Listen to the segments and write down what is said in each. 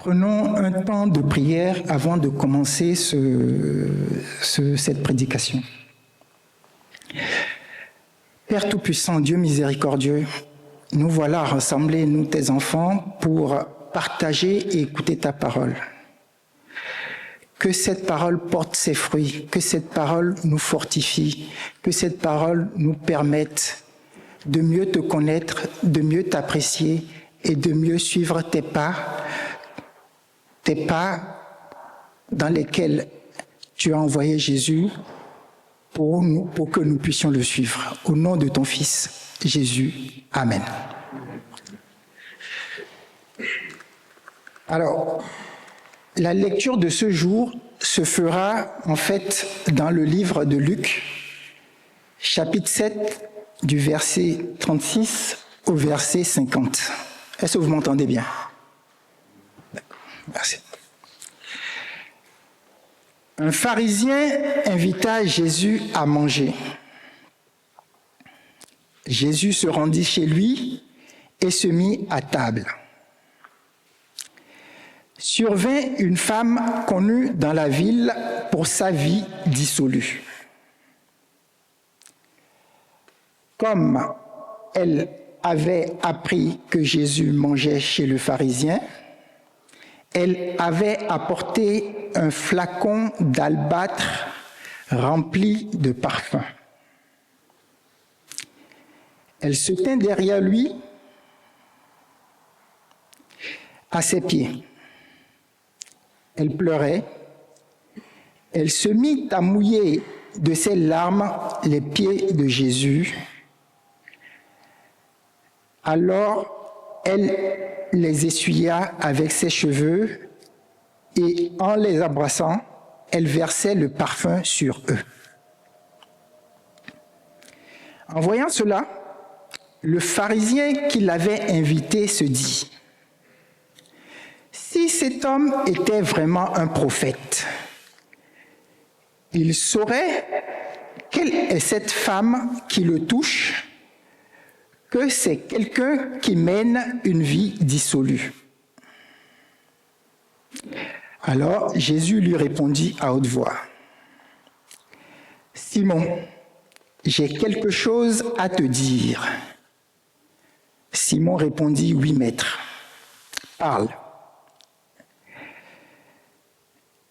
Prenons un temps de prière avant de commencer cette prédication. Père Tout-Puissant, Dieu miséricordieux, nous voilà rassemblés, nous tes enfants, pour partager et écouter ta parole. Que cette parole porte ses fruits, que cette parole nous fortifie, que cette parole nous permette de mieux te connaître, de mieux t'apprécier et de mieux suivre tes pas dans lesquels tu as envoyé Jésus pour que nous puissions le suivre. Au nom de ton Fils, Jésus. Amen. Alors, la lecture de ce jour se fera en fait dans le livre de Luc, chapitre 7, du verset 36 au verset 50. Est-ce que vous m'entendez bien? D'accord, merci. Un pharisien invita Jésus à manger. Jésus se rendit chez lui et se mit à table. Survint une femme connue dans la ville pour sa vie dissolue. Comme elle avait appris que Jésus mangeait chez le pharisien, elle avait apporté un flacon d'albâtre rempli de parfum. Elle se tint derrière lui, à ses pieds. Elle pleurait. Elle se mit à mouiller de ses larmes les pieds de Jésus. Alors, elle les essuya avec ses cheveux et en les embrassant, elle versait le parfum sur eux. En voyant cela, le pharisien qui l'avait invité se dit: si cet homme était vraiment un prophète, il saurait quelle est cette femme qui le touche, que c'est quelqu'un qui mène une vie dissolue. Alors Jésus lui répondit à haute voix: Simon, j'ai quelque chose à te dire. Simon répondit: oui, maître. Parle.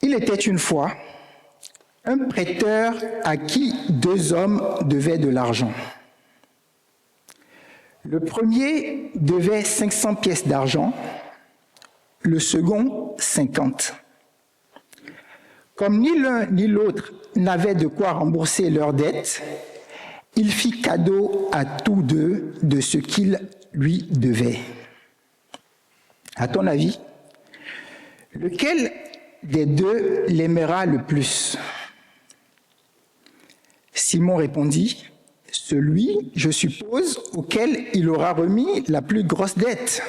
Il était une fois un prêteur à qui 2 hommes devaient de l'argent. Le premier devait 500 pièces d'argent, le second 50. Comme ni l'un ni l'autre n'avaient de quoi rembourser leurs dettes, il fit cadeau à tous 2 de ce qu'ils lui devaient. À ton avis, lequel des 2 l'aimera le plus? Simon répondit: celui, je suppose, auquel il aura remis la plus grosse dette.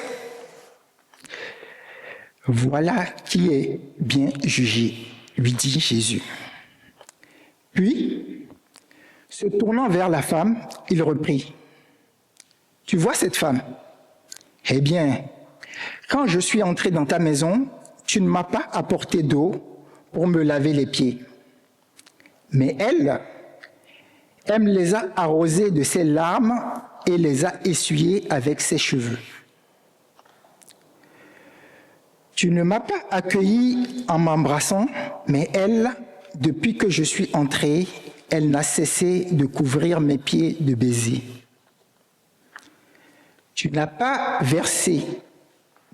Voilà qui est bien jugé, lui dit Jésus. Puis, se tournant vers la femme, il reprit: tu vois cette femme? Eh bien, quand je suis entré dans ta maison, tu ne m'as pas apporté d'eau pour me laver les pieds. Mais elle me les a arrosés de ses larmes et les a essuyés avec ses cheveux. Tu ne m'as pas accueilli en m'embrassant, mais elle, depuis que je suis entré, elle n'a cessé de couvrir mes pieds de baisers. Tu n'as pas versé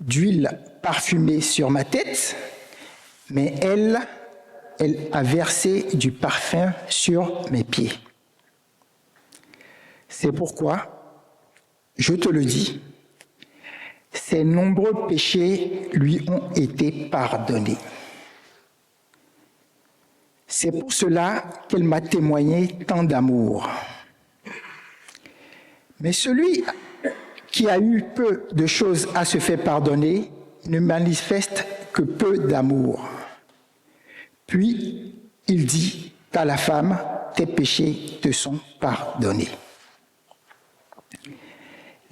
d'huile parfumée sur ma tête, mais elle a versé du parfum sur mes pieds. C'est pourquoi, je te le dis, ses nombreux péchés lui ont été pardonnés. C'est pour cela qu'elle m'a témoigné tant d'amour. Mais celui qui a eu peu de choses à se faire pardonner ne manifeste que peu d'amour. Puis il dit à la femme: tes péchés te sont pardonnés.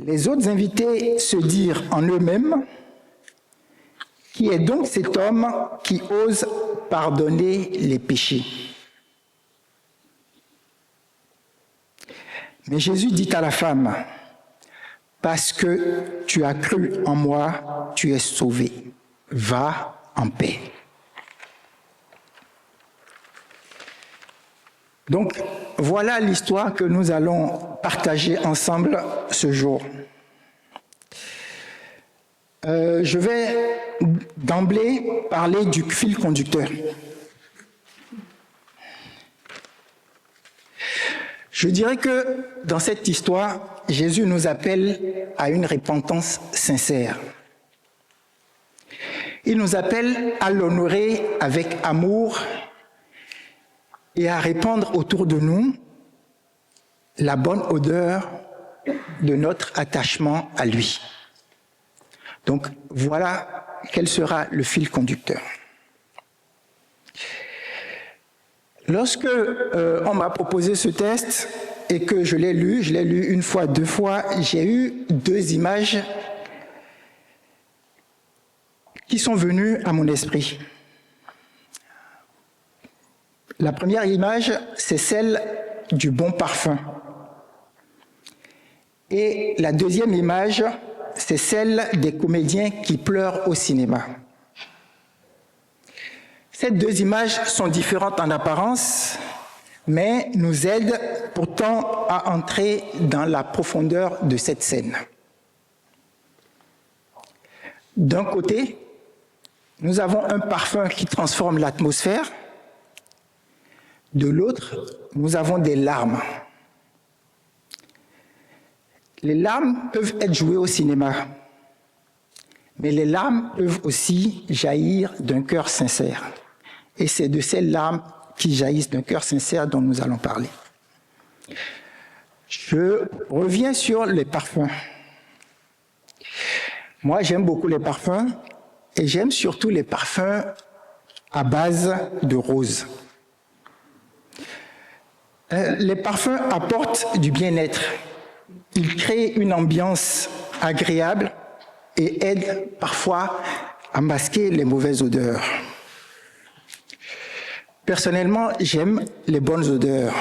Les autres invités se dirent en eux-mêmes: Qui est donc cet homme qui ose pardonner les péchés? Mais Jésus dit à la femme, parce que tu as cru en moi, tu es sauvé. Va en paix. Donc, voilà l'histoire que nous allons partager ensemble ce jour. Je vais d'emblée parler du fil conducteur. Je dirais que dans cette histoire, Jésus nous appelle à une repentance sincère. Il nous appelle à l'honorer avec amour et à répandre autour de nous la bonne odeur de notre attachement à lui. Donc voilà quel sera le fil conducteur. Lorsque on m'a proposé ce test et que je l'ai lu une fois, deux fois, j'ai eu deux images qui sont venues à mon esprit. La première image, c'est celle du bon parfum. Et la deuxième image, c'est celle des comédiens qui pleurent au cinéma. Ces deux images sont différentes en apparence, mais nous aident pourtant à entrer dans la profondeur de cette scène. D'un côté, nous avons un parfum qui transforme l'atmosphère. De l'autre, nous avons des larmes. Les larmes peuvent être jouées au cinéma, mais les larmes peuvent aussi jaillir d'un cœur sincère. Et c'est de ces larmes qui jaillissent d'un cœur sincère dont nous allons parler. Je reviens sur les parfums. Moi, j'aime beaucoup les parfums et j'aime surtout les parfums à base de rose. Les parfums apportent du bien-être. Ils créent une ambiance agréable et aident parfois à masquer les mauvaises odeurs. Personnellement, j'aime les bonnes odeurs.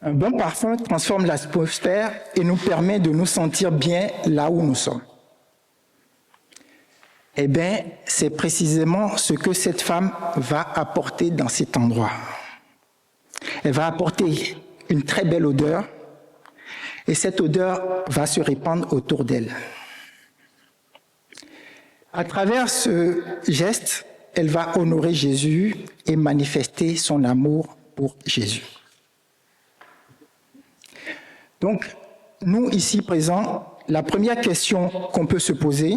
Un bon parfum transforme l'atmosphère et nous permet de nous sentir bien là où nous sommes. Eh bien, c'est précisément ce que cette femme va apporter dans cet endroit. Elle va apporter une très belle odeur et cette odeur va se répandre autour d'elle. À travers ce geste, elle va honorer Jésus et manifester son amour pour Jésus. Donc, nous ici présents, la première question qu'on peut se poser,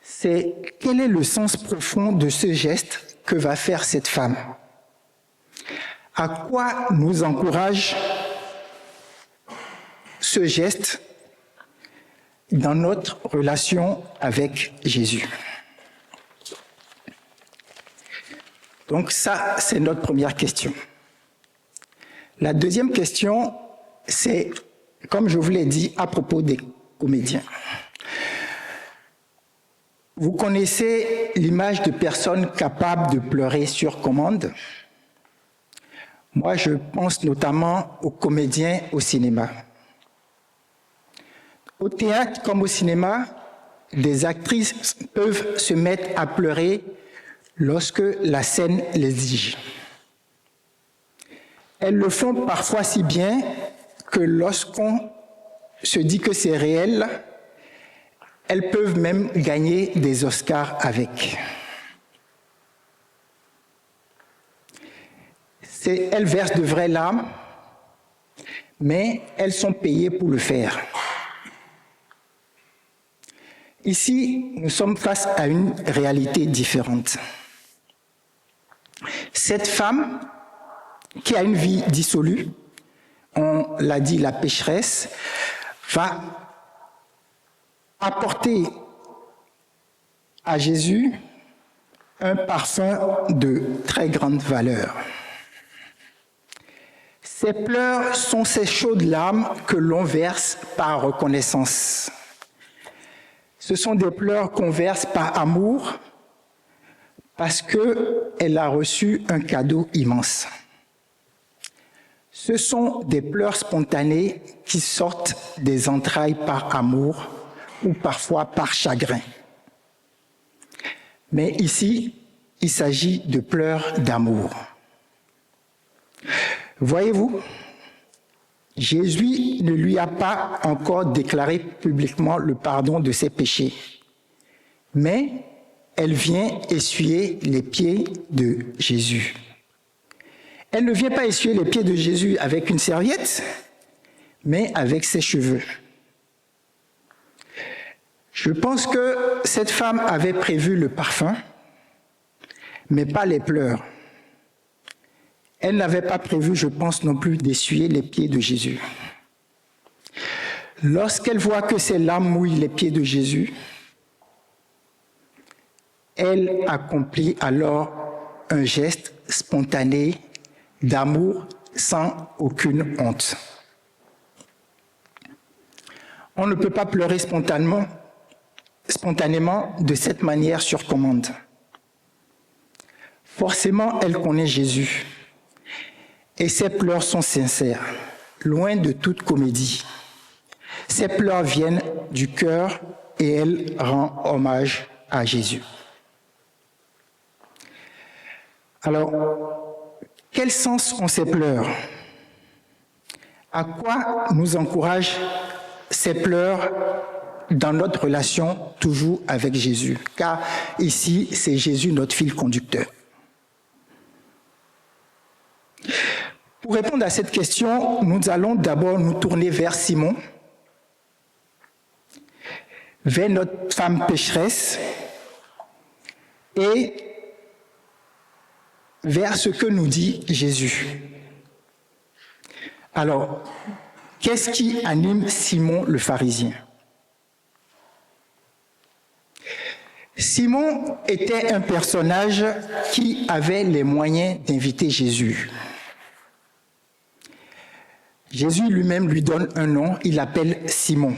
c'est quel est le sens profond de ce geste que va faire cette femme? À quoi nous encourage ce geste dans notre relation avec Jésus? Donc ça, c'est notre première question. La deuxième question, c'est, comme je vous l'ai dit, à propos des comédiens. Vous connaissez l'image de personnes capables de pleurer sur commande? Moi, je pense notamment aux comédiens au cinéma. Au théâtre comme au cinéma, des actrices peuvent se mettre à pleurer lorsque la scène l'exige. Elles le font parfois si bien que lorsqu'on se dit que c'est réel, elles peuvent même gagner des Oscars avec. Elles versent de vraies larmes, mais elles sont payées pour le faire. Ici, nous sommes face à une réalité différente. Cette femme, qui a une vie dissolue, on l'a dit, la pécheresse, va apporter à Jésus un parfum de très grande valeur. Ces pleurs sont ces chaudes larmes que l'on verse par reconnaissance. Ce sont des pleurs qu'on verse par amour parce qu'elle a reçu un cadeau immense. Ce sont des pleurs spontanées qui sortent des entrailles par amour ou parfois par chagrin. Mais ici, il s'agit de pleurs d'amour. Voyez-vous, Jésus ne lui a pas encore déclaré publiquement le pardon de ses péchés, mais elle vient essuyer les pieds de Jésus. Elle ne vient pas essuyer les pieds de Jésus avec une serviette, mais avec ses cheveux. Je pense que cette femme avait prévu le parfum, mais pas les pleurs. Elle n'avait pas prévu, je pense non plus, d'essuyer les pieds de Jésus. Lorsqu'elle voit que ses larmes mouillent les pieds de Jésus, elle accomplit alors un geste spontané d'amour sans aucune honte. On ne peut pas pleurer spontanément de cette manière sur commande. Forcément, elle connaît Jésus. Et ses pleurs sont sincères, loin de toute comédie. Ses pleurs viennent du cœur et elle rend hommage à Jésus. Alors, quel sens ont ces pleurs? À quoi nous encouragent ces pleurs dans notre relation toujours avec Jésus? Car ici, c'est Jésus notre fil conducteur. Pour répondre à cette question, nous allons d'abord nous tourner vers Simon, vers notre femme pécheresse et vers ce que nous dit Jésus. Alors, qu'est-ce qui anime Simon le pharisien? Simon était un personnage qui avait les moyens d'inviter Jésus. Jésus lui-même lui donne un nom, il l'appelle Simon.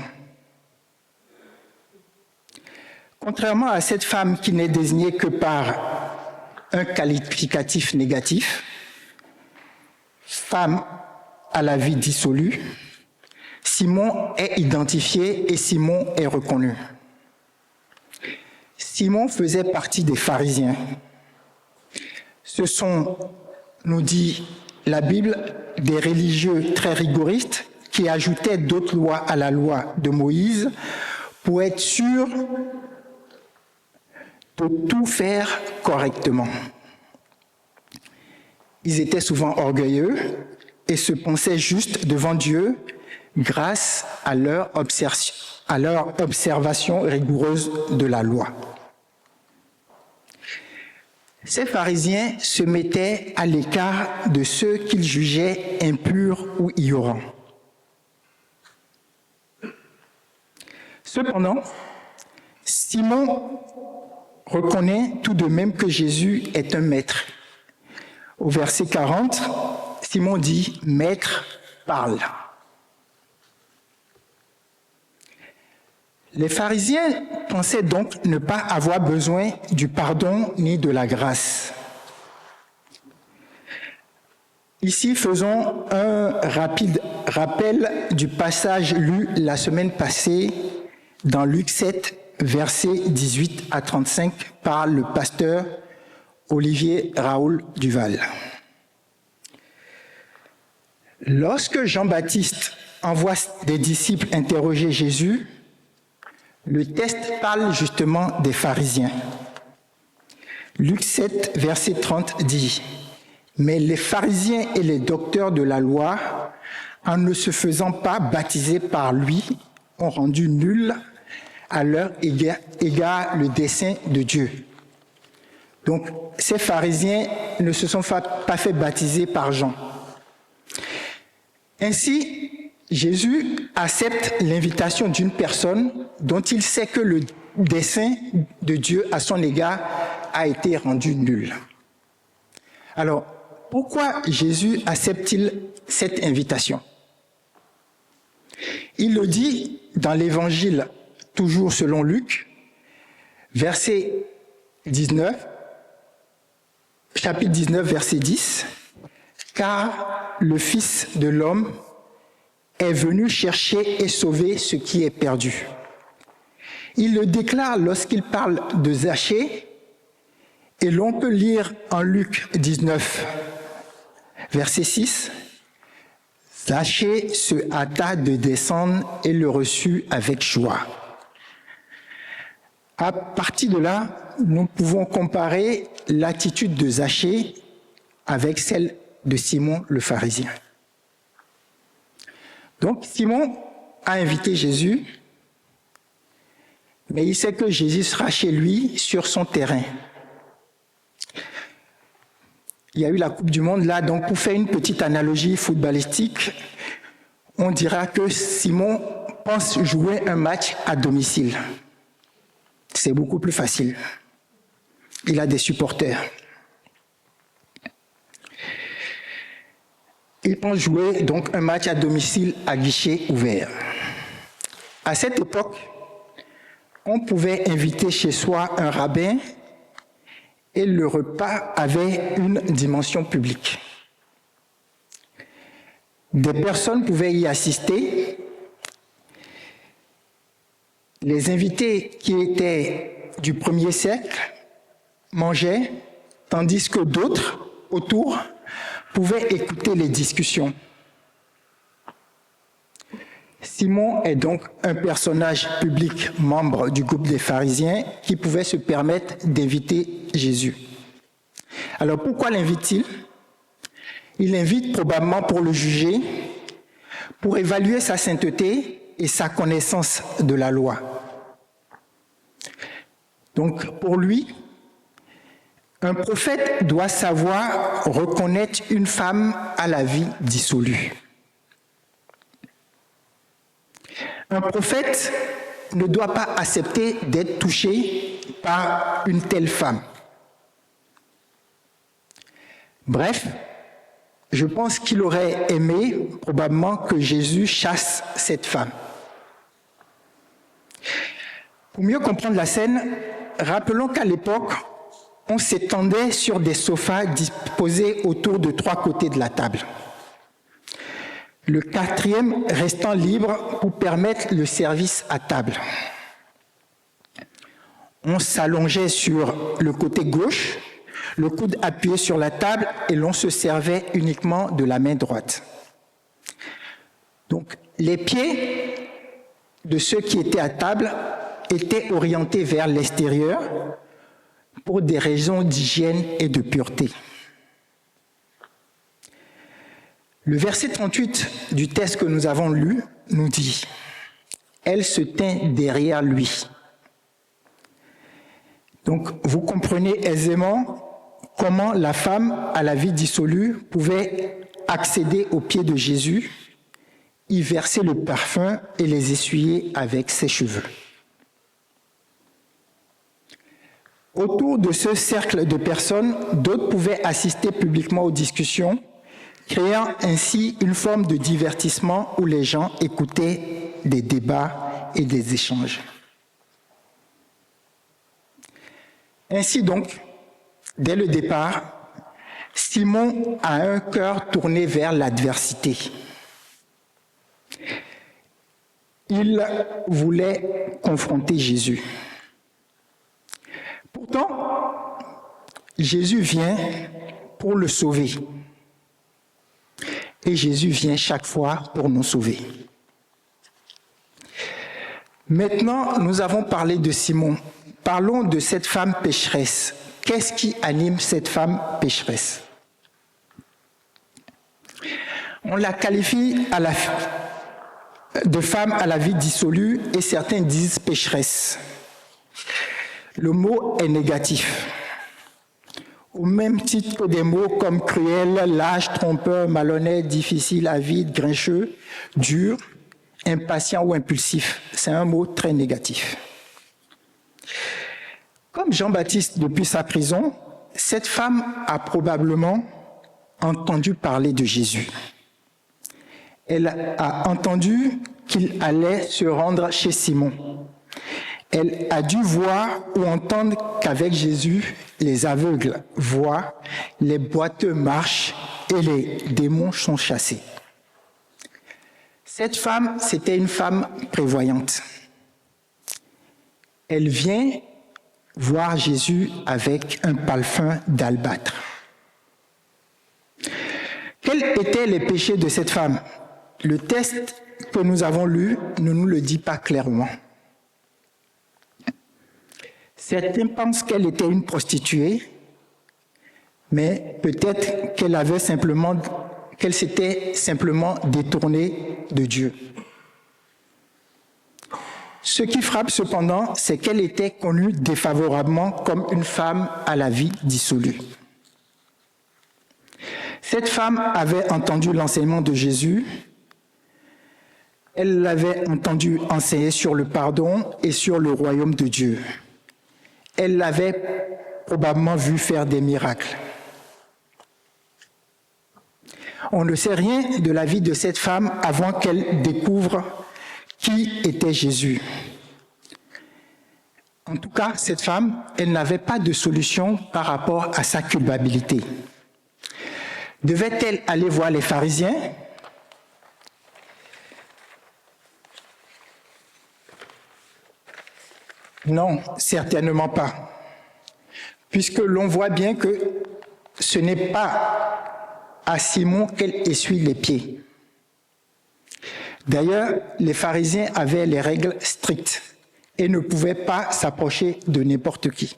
Contrairement à cette femme qui n'est désignée que par un qualificatif négatif, femme à la vie dissolue, Simon est identifié et Simon est reconnu. Simon faisait partie des pharisiens. Ce sont, nous dit la Bible, des religieux très rigoristes qui ajoutaient d'autres lois à la loi de Moïse pour être sûrs de tout faire correctement. Ils étaient souvent orgueilleux et se pensaient justes devant Dieu grâce à leur observation rigoureuse de la loi. Ces pharisiens se mettaient à l'écart de ceux qu'ils jugeaient impurs ou ignorants. Cependant, Simon reconnaît tout de même que Jésus est un maître. Au verset 40, Simon dit « Maître, parle ». Les pharisiens pensaient donc ne pas avoir besoin du pardon ni de la grâce. Ici, faisons un rapide rappel du passage lu la semaine passée dans Luc 7, versets 18 à 35 par le pasteur Olivier Raoul Duval. Lorsque Jean-Baptiste envoie des disciples interroger Jésus, le texte parle justement des pharisiens. Luc 7, verset 30 dit « Mais les pharisiens et les docteurs de la loi, en ne se faisant pas baptiser par lui, ont rendu nul à leur égard le dessein de Dieu. » Donc, ces pharisiens ne se sont pas fait baptiser par Jean. Ainsi, Jésus accepte l'invitation d'une personne dont il sait que le dessein de Dieu à son égard a été rendu nul. Alors, pourquoi Jésus accepte-t-il cette invitation? Il le dit dans l'évangile toujours selon Luc, verset 19, chapitre 19, verset 10, « Car le Fils de l'homme est venu chercher et sauver ce qui est perdu. » Il le déclare lorsqu'il parle de Zachée, et l'on peut lire en Luc 19, verset 6, « Zachée se hâta de descendre et le reçut avec joie. » À partir de là, nous pouvons comparer l'attitude de Zachée avec celle de Simon le pharisien. Donc Simon a invité Jésus, mais il sait que Jésus sera chez lui sur son terrain. Il y a eu la Coupe du Monde là, donc pour faire une petite analogie footballistique, on dira que Simon pense jouer un match à domicile. C'est beaucoup plus facile. Il a des supporters. Il pense jouer donc un match à domicile à guichet ouvert. À cette époque, on pouvait inviter chez soi un rabbin et le repas avait une dimension publique. Des personnes pouvaient y assister. Les invités qui étaient du premier siècle mangeaient, tandis que d'autres autour pouvaient écouter les discussions. Simon est donc un personnage public, membre du groupe des pharisiens, qui pouvait se permettre d'inviter Jésus. Alors pourquoi l'invite-t-il ? Il l'invite probablement pour le juger, pour évaluer sa sainteté et sa connaissance de la loi. Donc pour lui, un prophète doit savoir reconnaître une femme à la vie dissolue. Un prophète ne doit pas accepter d'être touché par une telle femme. Bref, je pense qu'il aurait aimé probablement que Jésus chasse cette femme. Pour mieux comprendre la scène, rappelons qu'à l'époque, on s'étendait sur des sofas disposés autour de 3 côtés de la table. Le 4e restant libre pour permettre le service à table. On s'allongeait sur le côté gauche, le coude appuyé sur la table et l'on se servait uniquement de la main droite. Donc, les pieds de ceux qui étaient à table étaient orientés vers l'extérieur pour des raisons d'hygiène et de pureté. Le verset 38 du texte que nous avons lu nous dit « Elle se tint derrière lui ». Donc, vous comprenez aisément comment la femme à la vie dissolue pouvait accéder aux pieds de Jésus, y verser le parfum et les essuyer avec ses cheveux. Autour de ce cercle de personnes, d'autres pouvaient assister publiquement aux discussions, créant ainsi une forme de divertissement où les gens écoutaient des débats et des échanges. Ainsi donc, dès le départ, Simon a un cœur tourné vers l'adversité. Il voulait confronter Jésus. Pourtant, Jésus vient pour le sauver. Et Jésus vient chaque fois pour nous sauver. Maintenant, nous avons parlé de Simon. Parlons de cette femme pécheresse. Qu'est-ce qui anime cette femme pécheresse ? On la qualifie de femme à la vie dissolue et certains disent pécheresse. Le mot est négatif. Au même titre que des mots comme cruel, lâche, trompeur, malhonnête, difficile, avide, grincheux, dur, impatient ou impulsif. C'est un mot très négatif. Comme Jean-Baptiste depuis sa prison, cette femme a probablement entendu parler de Jésus. Elle a entendu qu'il allait se rendre chez Simon. Elle a dû voir ou entendre qu'avec Jésus, les aveugles voient, les boiteux marchent et les démons sont chassés. Cette femme, c'était une femme prévoyante. Elle vient voir Jésus avec un parfum d'albâtre. Quels étaient les péchés de cette femme? Le texte que nous avons lu ne nous le dit pas clairement. Certains pensent qu'elle était une prostituée, mais peut-être qu'elle s'était simplement détournée de Dieu. Ce qui frappe cependant, c'est qu'elle était connue défavorablement comme une femme à la vie dissolue. Cette femme avait entendu l'enseignement de Jésus, elle l'avait entendu enseigner sur le pardon et sur le royaume de Dieu. Elle l'avait probablement vu faire des miracles. On ne sait rien de la vie de cette femme avant qu'elle découvre qui était Jésus. En tout cas, cette femme, elle n'avait pas de solution par rapport à sa culpabilité. Devait-elle aller voir les pharisiens? Non, certainement pas. Puisque l'on voit bien que ce n'est pas à Simon qu'elle essuie les pieds. D'ailleurs, les pharisiens avaient les règles strictes et ne pouvaient pas s'approcher de n'importe qui.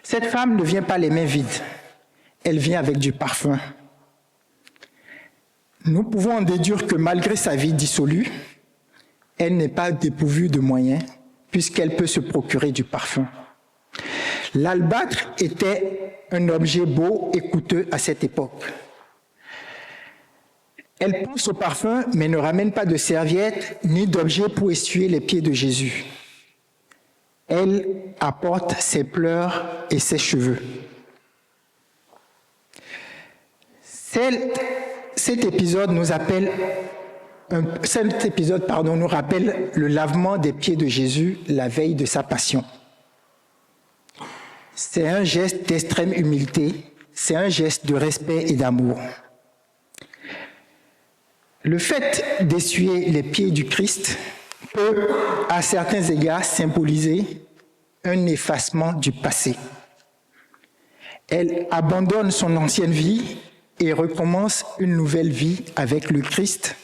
Cette femme ne vient pas les mains vides, elle vient avec du parfum. Nous pouvons en déduire que malgré sa vie dissolue, elle n'est pas dépourvue de moyens puisqu'elle peut se procurer du parfum. L'albâtre était un objet beau et coûteux à cette époque. Elle pense au parfum, mais ne ramène pas de serviette ni d'objet pour essuyer les pieds de Jésus. Elle apporte ses pleurs et ses cheveux. Cet épisode nous rappelle le lavement des pieds de Jésus la veille de sa passion. C'est un geste d'extrême humilité, c'est un geste de respect et d'amour. Le fait d'essuyer les pieds du Christ peut, à certains égards, symboliser un effacement du passé. Elle abandonne son ancienne vie et recommence une nouvelle vie avec le Christ.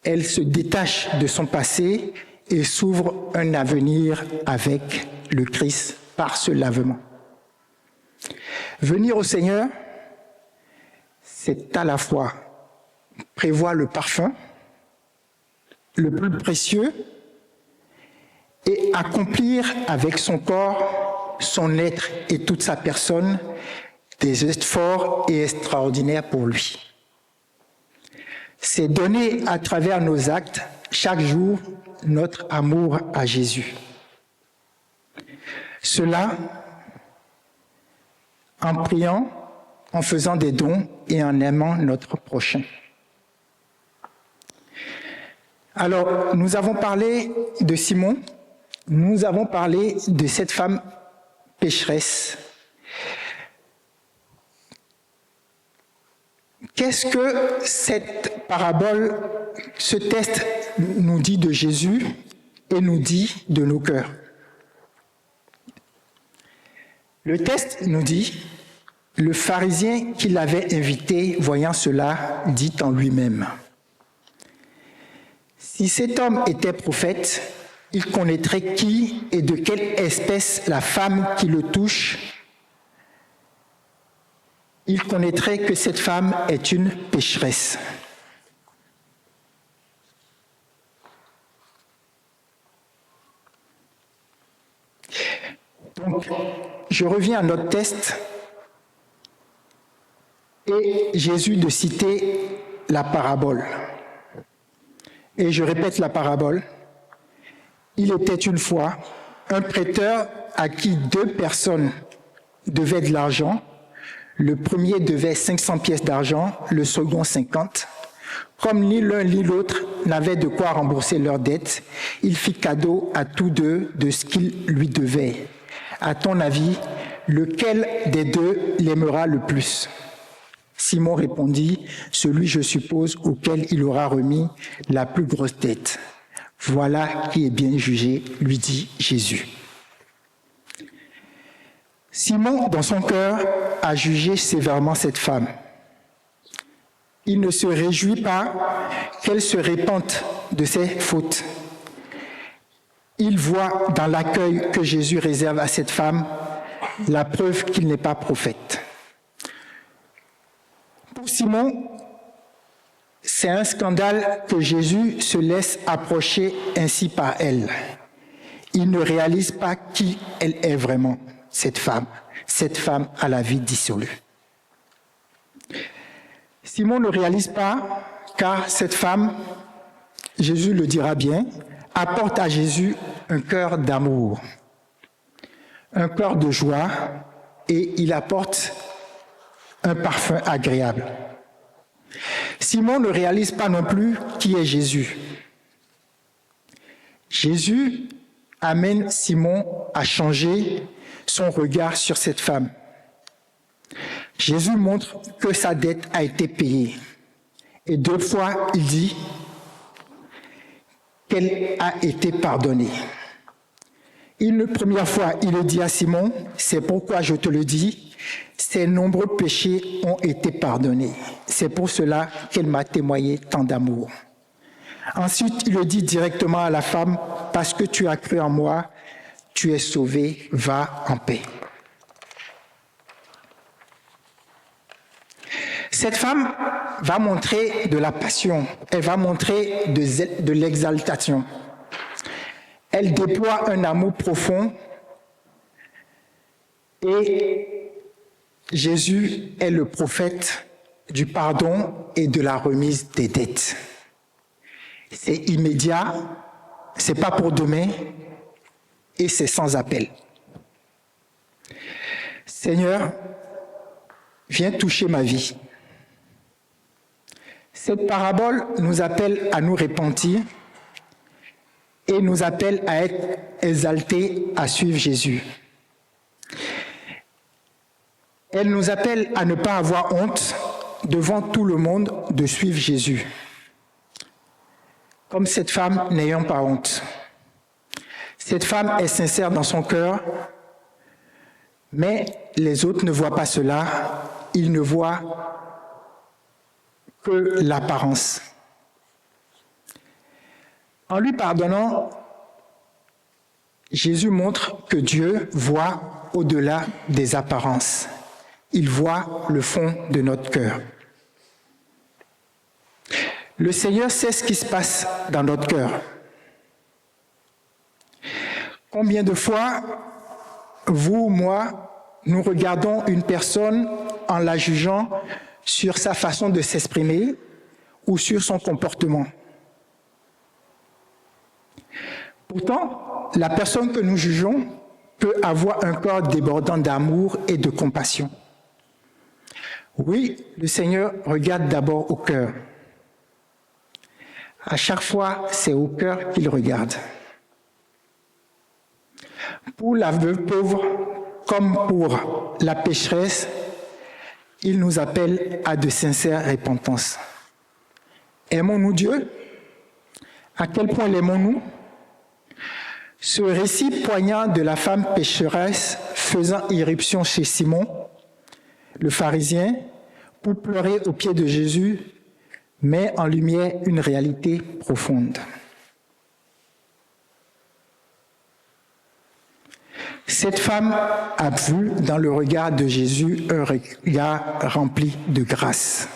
Elle se détache de son passé et s'ouvre un avenir avec le Christ par ce lavement. Venir au Seigneur, c'est à la fois prévoir le parfum, le plus précieux, et accomplir avec son corps, son être et toute sa personne des gestes forts et extraordinaires pour lui. C'est donner à travers nos actes, chaque jour, notre amour à Jésus. Cela, en priant, en faisant des dons et en aimant notre prochain. Alors, nous avons parlé de Simon, nous avons parlé de cette femme pécheresse. Qu'est-ce que cette parabole, ce texte nous dit de Jésus et nous dit de nos cœurs? Le texte nous dit, le pharisien qui l'avait invité, voyant cela, dit en lui-même, si cet homme était prophète, il connaîtrait qui et de quelle espèce la femme qui le touche. Il connaîtrait que cette femme est une pécheresse. Donc, je reviens à notre texte et Jésus de citer la parabole. Et je répète la parabole. Il était une fois un prêteur à qui 2 personnes devaient de l'argent. Le premier devait 500 pièces d'argent, le second 50. Comme ni l'un ni l'autre n'avaient de quoi rembourser leurs dettes, il fit cadeau à tous deux de ce qu'ils lui devaient. À ton avis, lequel des deux l'aimera le plus ? Simon répondit, celui, je suppose, auquel il aura remis la plus grosse dette. Voilà qui est bien jugé, lui dit Jésus. Simon, dans son cœur, a jugé sévèrement cette femme. Il ne se réjouit pas qu'elle se répente de ses fautes. Il voit dans l'accueil que Jésus réserve à cette femme la preuve qu'il n'est pas prophète. Pour Simon, c'est un scandale que Jésus se laisse approcher ainsi par elle. Il ne réalise pas qui elle est vraiment, cette femme à la vie dissolue. Simon ne réalise pas, car cette femme, Jésus le dira bien, apporte à Jésus un cœur d'amour, un cœur de joie, et il apporte un parfum agréable. Simon ne réalise pas non plus qui est Jésus. Jésus amène Simon à changer son regard sur cette femme. Jésus montre que sa dette a été payée. Et 2 fois, il dit qu'elle a été pardonnée. Une première fois, il le dit à Simon, c'est pourquoi je te le dis, ses nombreux péchés ont été pardonnés. C'est pour cela qu'elle m'a témoigné tant d'amour. Ensuite, il le dit directement à la femme, parce que tu as cru en moi, tu es sauvée, va en paix. Cette femme va montrer de la passion, elle va montrer de l'exaltation. Elle déploie un amour profond et Jésus est le prophète du pardon et de la remise des dettes. C'est immédiat, c'est pas pour demain et c'est sans appel. Seigneur, viens toucher ma vie. Cette parabole nous appelle à nous repentir et nous appelle à être exaltés à suivre Jésus. Elle nous appelle à ne pas avoir honte devant tout le monde de suivre Jésus. Comme cette femme n'ayant pas honte. Cette femme est sincère dans son cœur, mais les autres ne voient pas cela, ils ne voient que l'apparence. En lui pardonnant, Jésus montre que Dieu voit au-delà des apparences. Il voit le fond de notre cœur. Le Seigneur sait ce qui se passe dans notre cœur. Combien de fois, vous, moi, nous regardons une personne en la jugeant sur sa façon de s'exprimer ou sur son comportement. Pourtant, la personne que nous jugeons peut avoir un cœur débordant d'amour et de compassion. Oui, le Seigneur regarde d'abord au cœur. À chaque fois, c'est au cœur qu'il regarde. Pour la veuve pauvre, comme pour la pécheresse, il nous appelle à de sincères repentances. Aimons-nous Dieu? À quel point l'aimons-nous? Ce récit poignant de la femme pécheresse faisant irruption chez Simon, le pharisien, pour pleurer aux pieds de Jésus, met en lumière une réalité profonde. Cette femme a vu dans le regard de Jésus un regard rempli de grâce.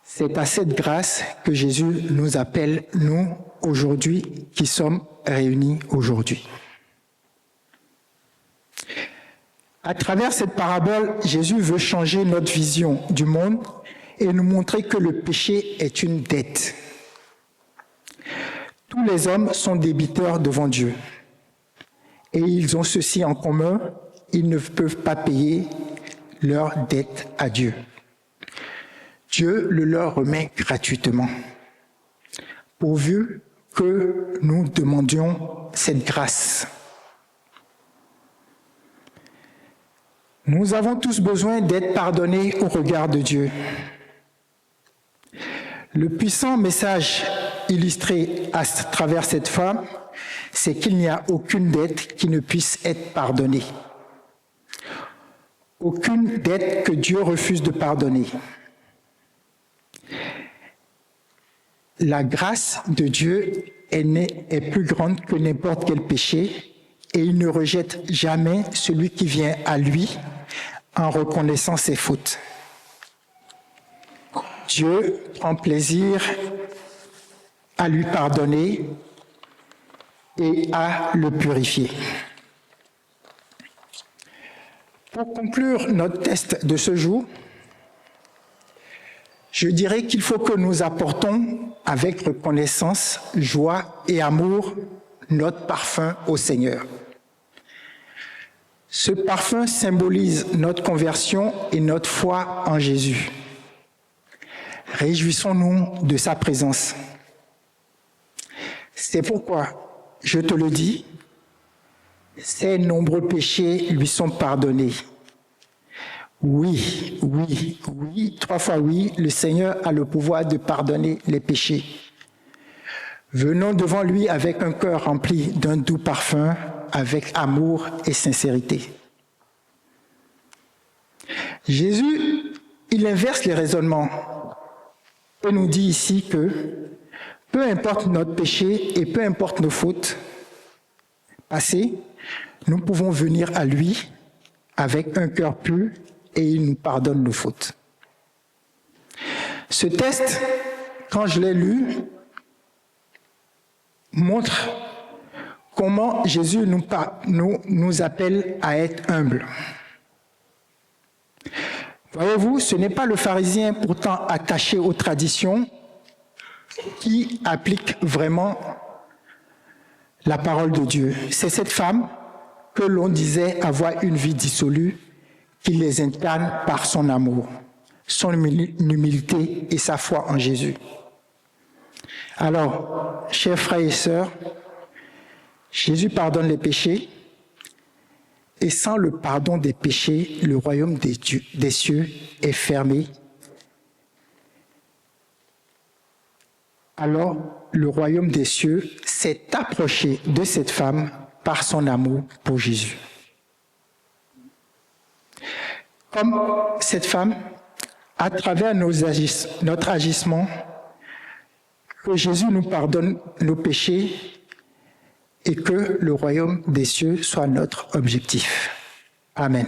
C'est à cette grâce que Jésus nous appelle, nous, aujourd'hui, qui sommes réunis aujourd'hui. À travers cette parabole, Jésus veut changer notre vision du monde et nous montrer que le péché est une dette. Tous les hommes sont débiteurs devant Dieu. Et ils ont ceci en commun, ils ne peuvent pas payer leur dette à Dieu. Dieu le leur remet gratuitement, pourvu que nous demandions cette grâce. Nous avons tous besoin d'être pardonnés au regard de Dieu. Le puissant message illustré à travers cette femme, c'est qu'il n'y a aucune dette qui ne puisse être pardonnée. Aucune dette que Dieu refuse de pardonner. La grâce de Dieu est plus grande que n'importe quel péché et il ne rejette jamais celui qui vient à lui en reconnaissant ses fautes. Dieu prend plaisir à lui pardonner et à le purifier. Pour conclure notre test de ce jour, je dirais qu'il faut que nous apportons avec reconnaissance, joie et amour notre parfum au Seigneur. Ce parfum symbolise notre conversion et notre foi en Jésus. Réjouissons-nous de sa présence. C'est pourquoi, je te le dis, ses nombreux péchés lui sont pardonnés. Oui, oui, oui, 3 fois oui, le Seigneur a le pouvoir de pardonner les péchés. Venons devant lui avec un cœur rempli d'un doux parfum, avec amour et sincérité. Jésus, il inverse les raisonnements et nous dit ici que peu importe notre péché et peu importe nos fautes passées, nous pouvons venir à lui avec un cœur pur et il nous pardonne nos fautes. Ce test, quand je l'ai lu, montre comment Jésus nous appelle à être humbles. Voyez-vous, ce n'est pas le pharisien pourtant attaché aux traditions qui applique vraiment la parole de Dieu. C'est cette femme que l'on disait avoir une vie dissolue qui les incarne par son amour, son humilité et sa foi en Jésus. Alors, chers frères et sœurs, Jésus pardonne les péchés et sans le pardon des péchés, le royaume des cieux est fermé. Alors, le royaume des cieux s'est approché de cette femme par son amour pour Jésus. Comme cette femme, à travers notre agissement, que Jésus nous pardonne nos péchés et que le royaume des cieux soit notre objectif. Amen.